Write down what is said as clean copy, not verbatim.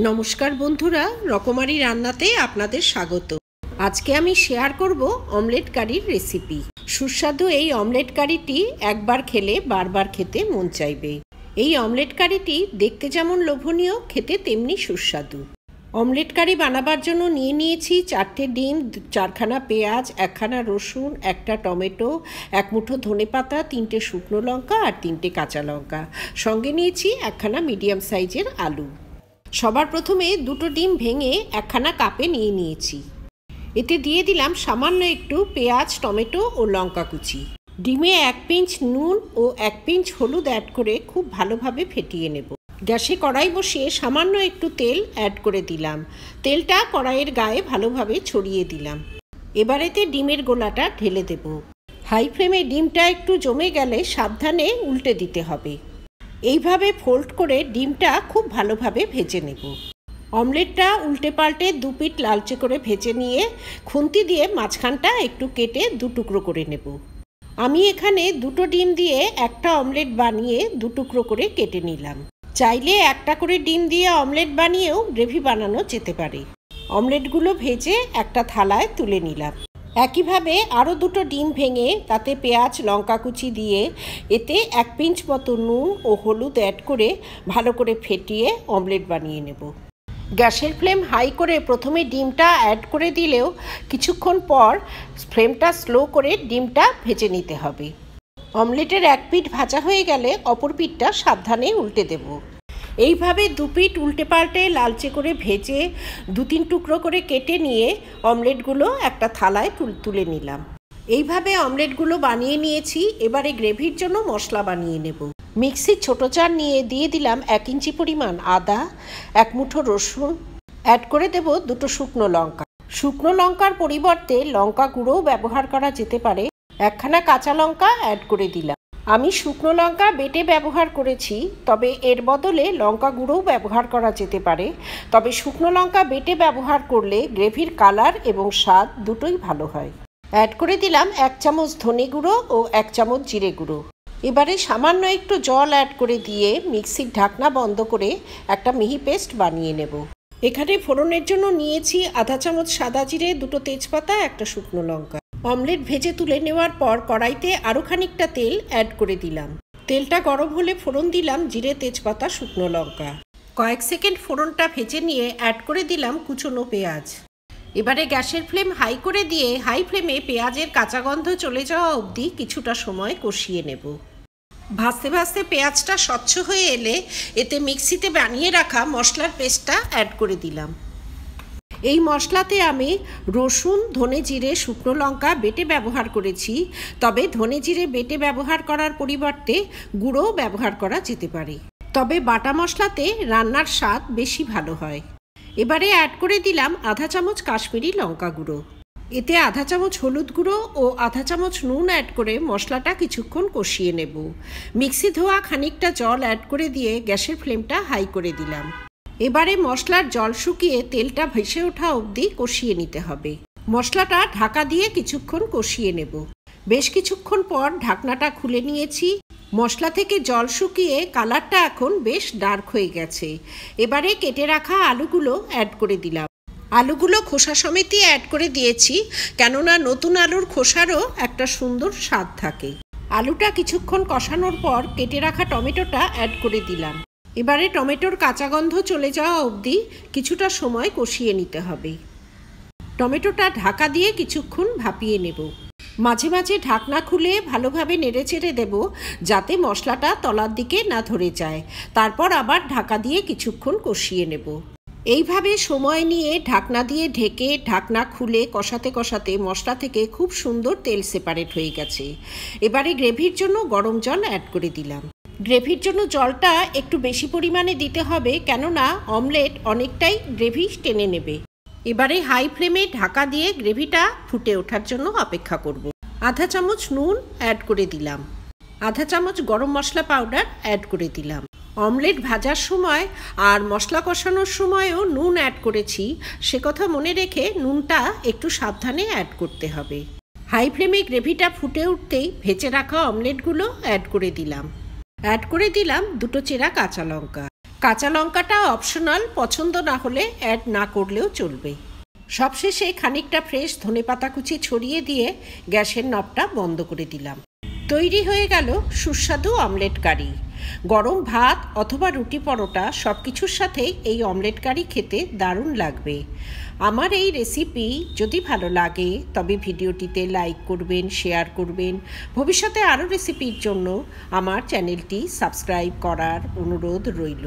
নমস্কার বন্ধুরা, রকমারি রান্নাতে আপনাদের স্বাগত। আজকে আমি শেয়ার করব অমলেট কারির রেসিপি। সুস্বাদু এই অমলেট কারিটি একবার খেলে বারবার খেতে মন চাইবে। এই অমলেট কারিটি দেখতে যেমন লোভনীয়, খেতে তেমনি সুস্বাদু। অমলেট কারি বানাবার জন্য নিয়ে নিয়েছি 4টে ডিম, 4খানা পেঁয়াজ, 1খানা রসুন, 1টা টমেটো, 1 মুঠো ধনেপাতা, 3টে শুকনো লঙ্কা আর 3টে কাঁচা লঙ্কা। সঙ্গে নিয়েছি 1খানা মিডিয়াম সাইজের আলু। সবার প্রথমে 2টো ডিম ভেঙে 1খানা কাপে নিয়ে নিয়েছি। এতে দিয়ে দিলাম সামান্য একটু পেঁয়াজ, টমেটো ও লঙ্কা কুচি। ডিমে 1 পিঞ্চ নুন ও 1 পিঞ্চ হলুদ অ্যাড করে খুব ভালোভাবে ফেটিয়ে নেব। গ্যাসে কড়াই বসিয়ে সামান্য একটু তেল অ্যাড করে দিলাম। তেলটা কড়াইয়ের গায়ে ভালোভাবে ছড়িয়ে দিলাম। এবারেতে ডিমের গোলাটা ঢেলে দেব। হাই ফ্লেমে ডিমটা একটু জমে গেলে সাবধানে উল্টে দিতে হবে। এইভাবে ফোল্ড করে ডিমটা খুব ভালোভাবে ভেজে নেব। অমলেটটা উল্টে পাল্টে 2 পিঠ লালচে করে ভেজে নিয়ে খুন্তি দিয়ে মাঝখানটা একটু কেটে 2 টুকরো করে নেব। আমি এখানে 2টো ডিম দিয়ে একটা অমলেট বানিয়ে 2 টুকরো করে কেটে নিলাম। চাইলে একটা করে ডিম দিয়ে অমলেট বানিয়েও গ্রেভি বানানো যেতে পারে। অমলেটগুলো ভেজে একটা থালায় তুলে নিলাম। একইভাবে আরও 2টো ডিম ভেঙে তাতে পেঁয়াজ, লঙ্কা কুচি দিয়ে এতে 1 পিঞ্চ মতো নুন ও হলুদ অ্যাড করে ভালো করে ফেটিয়ে অমলেট বানিয়ে নেব। গ্যাসের ফ্লেম হাই করে প্রথমে ডিমটা অ্যাড করে দিলেও কিছুক্ষণ পর ফ্লেমটা স্লো করে ডিমটা ভেজে নিতে হবে। অমলেটের 1 পিঠ ভাজা হয়ে গেলে অপর পিঠটা সাবধানে উল্টে দেব। এইভাবে 2 পিঠ উল্টে পাল্টে লালচে করে ভেজে 2-3 টুকরো করে কেটে নিয়ে অমলেটগুলো একটা থালায় তুলে নিলাম। এইভাবে অমলেটগুলো বানিয়ে নিয়েছি। এবারে গ্রেভির জন্য মশলা বানিয়ে নেব। মিক্সির ছোটো জার নিয়ে দিয়ে দিলাম 1 ইঞ্চি পরিমাণ আদা, 1 মুঠো রসুন, অ্যাড করে দেব 2টো শুকনো লঙ্কা। শুকনো লঙ্কার পরিবর্তে লঙ্কা গুঁড়োও ব্যবহার করা যেতে পারে। 1খানা কাঁচা লঙ্কা অ্যাড করে দিলাম। আমি শুকনো লঙ্কা বেটে ব্যবহার করেছি, তবে এর বদলে লঙ্কা গুঁড়োও ব্যবহার করা যেতে পারে। তবে শুকনো লঙ্কা বেটে ব্যবহার করলে গ্রেভির কালার এবং স্বাদ দুটোই ভালো হয়। অ্যাড করে দিলাম 1 চামচ ধনে গুঁড়ো ও 1 চামচ জিরে গুঁড়ো। এবারে সামান্য একটু জল অ্যাড করে দিয়ে মিক্সির ঢাকনা বন্ধ করে একটা মিহি পেস্ট বানিয়ে নেব। এখানে ফোড়নের জন্য নিয়েছি আধা চামচ সাদা জিরে, 2টো তেজপাতা, 1টা শুকনো লঙ্কা। অমলেট ভেজে তুলে নেওয়ার পর কড়াইতে আরও খানিকটা তেল অ্যাড করে দিলাম। তেলটা গরম হলে ফোড়ন দিলাম জিরে, তেজপাতা, শুকনো লঙ্কা। কয়েক সেকেন্ড ফোড়নটা ভেজে নিয়ে অ্যাড করে দিলাম কুচনো পেঁয়াজ। এবারে গ্যাসের ফ্লেম হাই করে দিয়ে হাই ফ্লেমে পেঁয়াজের কাঁচা গন্ধ চলে যাওয়া অবধি কিছুটা সময় কষিয়ে নেব। ভাজতে ভাজতে পেঁয়াজটা স্বচ্ছ হয়ে এলে এতে মিক্সিতে বানিয়ে রাখা মশলার পেস্টটা অ্যাড করে দিলাম। এই মশলাতে আমি রসুন, ধনে জিরে, শুকনো লঙ্কা বেটে ব্যবহার করেছি। তবে ধনে জিরে বেটে ব্যবহার করার পরিবর্তে গুঁড়োও ব্যবহার করা যেতে পারে। তবে বাটা মশলাতে রান্নার স্বাদ বেশি ভালো হয়। এবারে অ্যাড করে দিলাম আধা চামচ কাশ্মীরি লঙ্কা গুঁড়ো। এতে আধা চামচ হলুদ গুঁড়ো ও আধা চামচ নুন অ্যাড করে মশলাটা কিছুক্ষণ কষিয়ে নেব। মিক্সি ধোয়া খানিকটা জল অ্যাড করে দিয়ে গ্যাসের ফ্লেমটা হাই করে দিলাম। এবারে মশলার জল শুকিয়ে তেলটা ভেসে ওঠা অবধি কষিয়ে নিতে হবে। মশলাটা ঢাকা দিয়ে কিছুক্ষণ কষিয়ে নেব। বেশ কিছুক্ষণ পর ঢাকনাটা খুলে নিয়েছি। মশলা থেকে জল শুকিয়ে কালারটা এখন বেশ ডার্ক হয়ে গেছে। এবারে কেটে রাখা আলুগুলো অ্যাড করে দিলাম। আলুগুলো খোসা সমেতই অ্যাড করে দিয়েছি, কেননা নতুন আলুর খোসারও একটা সুন্দর স্বাদ থাকে। আলুটা কিছুক্ষণ কষানোর পর কেটে রাখা টমেটোটা অ্যাড করে দিলাম। এবারে টমেটোর কাঁচা গন্ধ চলে যাওয়া অবধি কিছুটা সময় কষিয়ে নিতে হবে। টমেটোটা ঢাকা দিয়ে কিছুক্ষণ ভাপিয়ে নেব। মাঝে মাঝে ঢাকনা খুলে ভালোভাবে নেড়েচেড়ে দেব, যাতে মশলাটা তলার দিকে না ধরে যায়। তারপর আবার ঢাকা দিয়ে কিছুক্ষণ কষিয়ে নেব। এইভাবে সময় নিয়ে ঢাকনা দিয়ে ঢেকে ঢাকনা খুলে কষাতে কষাতে মশলা থেকে খুব সুন্দর তেল সেপারেট হয়ে গেছে। এবারে গ্রেভির জন্য গরম জল অ্যাড করে দিলাম। গ্রেভির জন্য জলটা একটু বেশি পরিমাণে দিতে হবে, কেননা অমলেট অনেকটাই গ্রেভি টেনে নেবে। এবারে হাই ফ্লেমে ঢাকা দিয়ে গ্রেভিটা ফুটে ওঠার জন্য অপেক্ষা করব। আধা চামচ নুন অ্যাড করে দিলাম। আধা চামচ গরম মশলা পাউডার অ্যাড করে দিলাম। অমলেট ভাজার সময় আর মশলা কষানোর সময়ও নুন অ্যাড করেছি, সে কথা মনে রেখে নুনটা একটু সাবধানে অ্যাড করতে হবে। হাই ফ্লেমে গ্রেভিটা ফুটে উঠতেই ভেজে রাখা অমলেটগুলো অ্যাড করে দিলাম। অ্যাড করে দিলাম 2টো চেরা কাঁচা লঙ্কা। কাঁচা লঙ্কাটা অপশনাল, পছন্দ না হলে অ্যাড না করলেও চলবে। সবশেষে খানিকটা ফ্রেশ ধনেপাতা কুচি ছড়িয়ে দিয়ে গ্যাসের নবটা বন্ধ করে দিলাম। তৈরি হয়ে গেল সুস্বাদু অমলেট কারি। গরম ভাত অথবা রুটি পরোটা সব কিছুর সাথেই এই অমলেট কারি খেতে দারুণ লাগবে। আমার এই রেসিপি যদি ভালো লাগে তবে ভিডিওটিতে লাইক করবেন, শেয়ার করবেন। ভবিষ্যতে আরও রেসিপির জন্য আমার চ্যানেলটি সাবস্ক্রাইব করার অনুরোধ রইল।